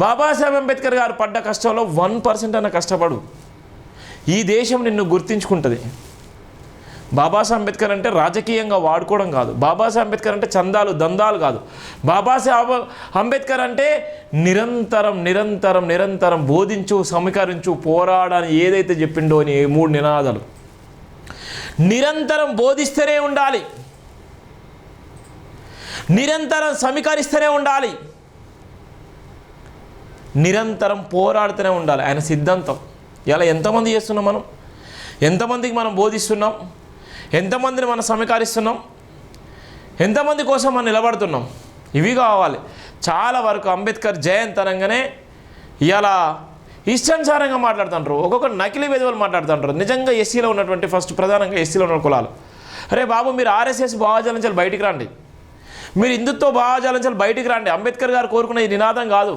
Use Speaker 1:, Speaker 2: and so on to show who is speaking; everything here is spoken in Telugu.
Speaker 1: బాబాసాహెబ్ అంబేద్కర్ గారు పడ్డ కష్టంలో 1% అన్న కష్టపడు, ఈ దేశం నిన్ను గుర్తించుకుంటుంది. బాబాసాహెబ్ అంబేద్కర్ అంటే రాజకీయంగా వాడుకోవడం కాదు. బాబాసాహెబ్ అంబేద్కర్ అంటే చందాలు దందాలు కాదు. బాబాసాహెబ్ అంబేద్కర్ అంటే నిరంతరం నిరంతరం నిరంతరం బోధించు, సమీకరించు, పోరాడని ఏదైతే చెప్పిండో అని 3 నినాదాలు. నిరంతరం బోధిస్తూనే ఉండాలి, నిరంతరం సమీకరిస్తూనే ఉండాలి, నిరంతరం పోరాడుతూనే ఉండాలి. ఆయన సిద్ధాంతం ఇలా ఎంతమంది చేస్తున్నాం మనం, ఎంతమందికి మనం బోధిస్తున్నాం, ఎంతమందిని మనం సమీకరిస్తున్నాం, ఎంతమంది కోసం మనం నిలబడుతున్నాం. ఇవి కావాలి. చాలా వరకు అంబేద్కర్ జయంతి అనగానే ఇలా ఇష్టానుసారంగా మాట్లాడుతుంటారు. ఒక్కొక్క నకిలీ విధవలు మాట్లాడుతుంటారు. నిజంగా ఎస్సీలో ఉన్నటువంటి ఫస్ట్ ప్రధానంగా ఎస్సీలో ఉన్న కులాలు, అరే బాబు మీరు ఆర్ఎస్ఎస్ భావజాలం నుంచి బయటికి రండి, మీరు హిందుత్వ భావజాలం నుంచి బయటికి రండి. అంబేద్కర్ గారు కోరుకున్న ఈ నినాదం కాదు.